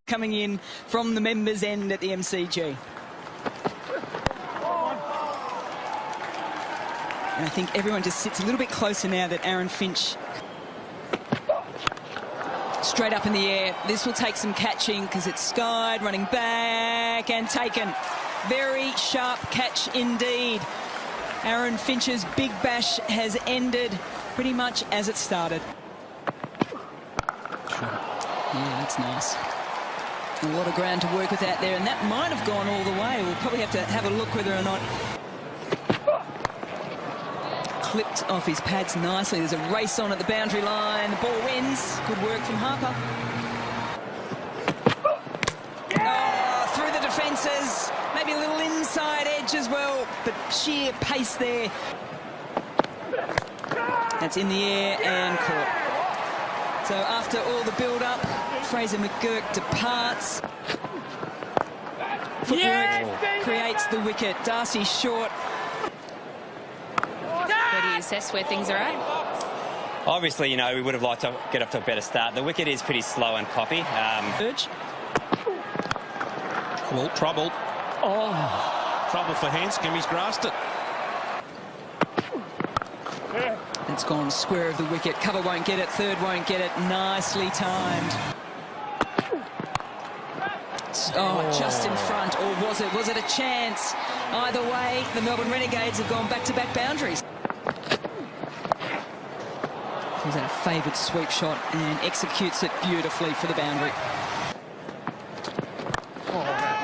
coming in from the members' end at the MCG. And I think everyone just sits a little bit closer now that Aaron Finch... Straight up in the air. This will take some catching because it's skied, running back and taken. Very sharp catch indeed. Aaron Finch's big bash has ended pretty much as it started. Yeah, that's nice. A lot of ground to work with out there, and that might have gone all the way. We'll probably have to have a look whether or not... Clipped off his pads nicely. There's a race on at the boundary line. The ball wins. Good work from Harper. Oh, through the defences. Maybe a little inside edge as well, but sheer pace there. That's in the air and caught. So after all the build-up, Fraser McGurk departs. Footwork creates the wicket. Darcy Short. Where do you assess where things are at? Obviously, you know, we would have liked to get off to a better start. The wicket is pretty slow and poppy. Trouble. Oh, trouble for Hanscom. He's grasped it. It's gone square of the wicket. Cover won't get it. Third won't get it. Nicely timed. Oh, just in front. Or was it? Was it a chance? Either way, the Melbourne Renegades have gone back-to-back boundaries. He's a favoured sweep shot and executes it beautifully for the boundary.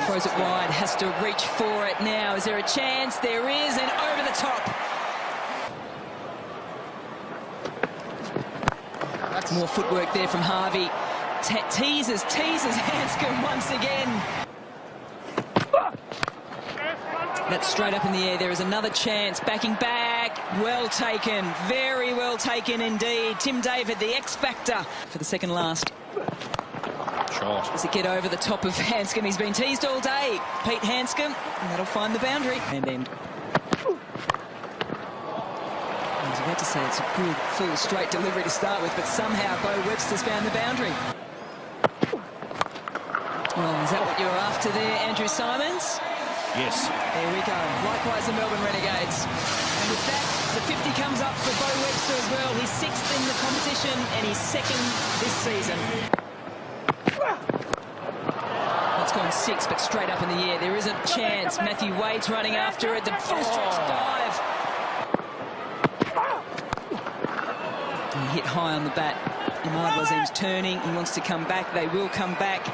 Throws it wide, has to reach for it now. Is there a chance? There is, and over the top. More footwork there from Harvey. Teases Hanscom once again. That's straight up in the air. There is another chance. Backing back. Well taken. Very well taken indeed. Tim David, the X factor for the second last. Shot. Does it get over the top of Hanscom? He's been teased all day. Pete Hanscom, and that'll find the boundary. And end. I was about to say it's a good, full, straight delivery to start with, but somehow Bo Webster's found the boundary. Well, is that what you were after there, Andrew Simons? Yes. There we go. Likewise, the Melbourne Renegades. And with that, the 50 comes up for Bo Webster as well. He's 6th in the competition and he's 2nd this season. It's gone 6, but straight up in the air. There is a chance. Matthew Wade's running after it. The full stretch dive. He hit high on the bat. Imad Wasim's turning. He wants to come back. They will come back.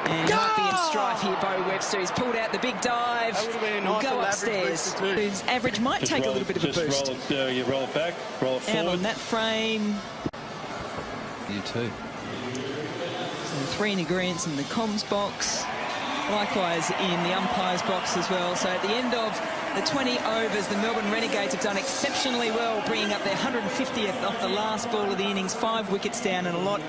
And he might be in strife here, Bo Webster. He's pulled out the big dive. We'll go upstairs. His average might take a little bit of a boost. You roll it back, roll it forward. Out on that frame. You too. So 3 in agreement in the comms box. Likewise in the umpire's box as well. So at the end of the 20 overs, the Melbourne Renegades have done exceptionally well, bringing up their 150th off the last ball of the innings. 5 wickets down and a lot.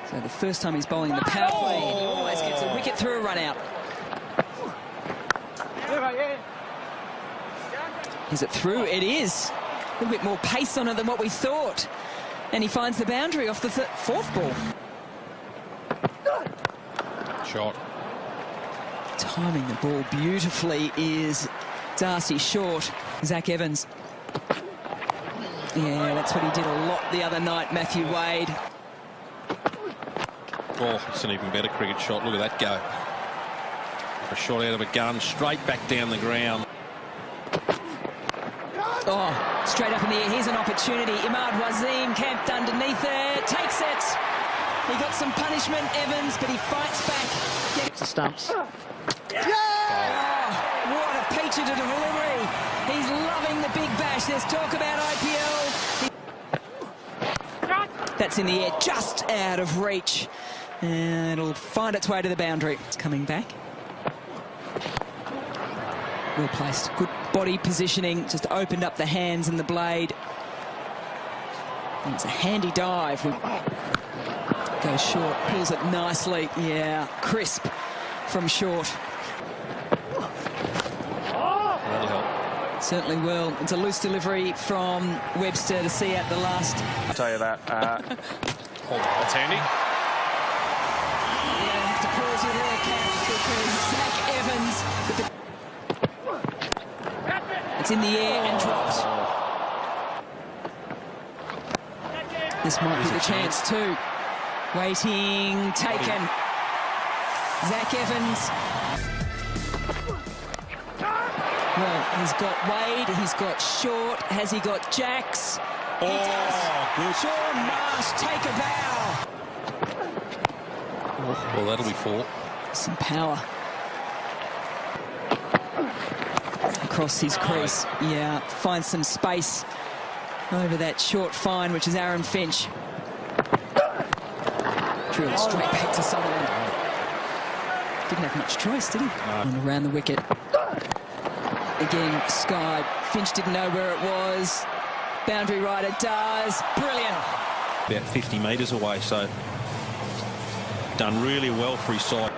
So the first time he's bowling the power play, he always gets a wicket through a run out. Is it through? It is. A little bit more pace on it than what we thought. And he finds the boundary off the 4th ball. Shot. Timing the ball beautifully is Darcy Short. Zach Evans. Yeah, that's what he did a lot the other night, Matthew Wade. Oh, it's an even better cricket shot. Look at that go. A shot out of a gun, straight back down the ground. Oh, straight up in the air. Here's an opportunity. Imad Wasim camped underneath it. Takes it. He got some punishment, Evans, but he fights back. The stumps. Yeah! Oh, what a peach of a delivery. He's loving the big bash. There's talk about IPL. That's in the air, just out of reach. And it'll find its way to the boundary. It's coming back. Well placed. Good body positioning. Just opened up the hands and the blade. And it's a handy dive. Goes short, pulls it nicely. Yeah, crisp from Short. That'll help. Certainly will. It's a loose delivery from Webster to see out the last. I'll tell you that. Oh, that's handy. Yeah, I have to pause you there, Kath, because Zach Evans with the... It's in the air and dropped. This might be the chance too. Waiting, taken. Zach Evans. Well, he's got Wade, he's got Short, has he got Jacks? He does. Good. Sean Marsh, take a bow. Well, that'll be 4. Some power. Across his crease. Yeah, finds some space over that short fine, which is Aaron Finch. Drilled straight back to Sutherland. Didn't have much choice, did he? And around the wicket. Again, Sky. Finch didn't know where it was. Boundary rider does. Brilliant. About 50 metres away, so done really well for his side.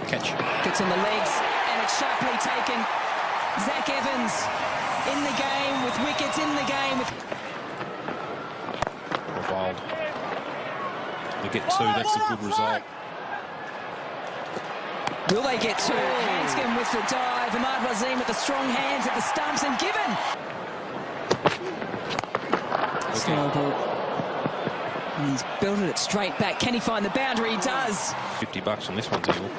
Catch. Gets on the legs, and it's sharply taken. Zach Evans in the game with wickets, in the game with... Wild. We get 2, that's a good result. Will they get 2? Hanscom with the dive. Ahmad Wazim with the strong hands at the stumps, and given. Slow ball. And he's belted it straight back. Can he find the boundary? He does. $50 on this one, Eagle.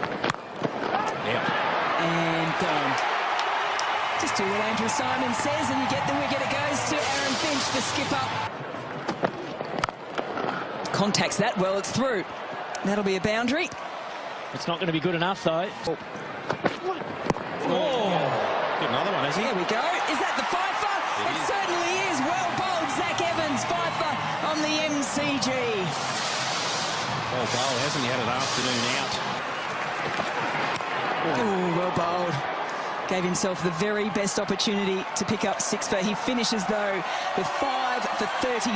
Yeah. And gone. Just do what Andrew Simon says, and you get the wicket. It goes to Aaron Finch, the skipper. Contacts that well. It's through. That'll be a boundary. It's not going to be good enough, though. Oh. Get another one, has he? There we go. Is that the fifer? It certainly is. Well bowled, Zach Evans, fifer on the MCG. Well bowled, hasn't he had an afternoon out? Oh, well bowled. Gave himself the very best opportunity to pick up 6 for. He finishes, though, with 5 for 33.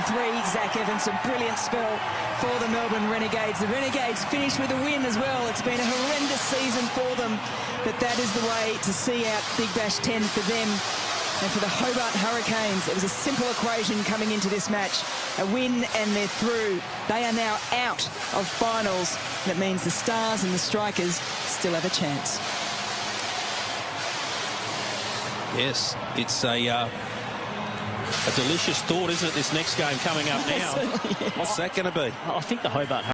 Zach Evans, a brilliant spell for the Melbourne Renegades. The Renegades finished with a win as well. It's been a horrendous season for them, but that is the way to see out Big Bash 10 for them. And for the Hobart Hurricanes, it was a simple equation coming into this match. A win and they're through. They are now out of finals. That means the Stars and the Strikers still have a chance. Yes, it's a delicious thought, isn't it, this next game coming up now? Yes. What's that going to be? I think the Hobart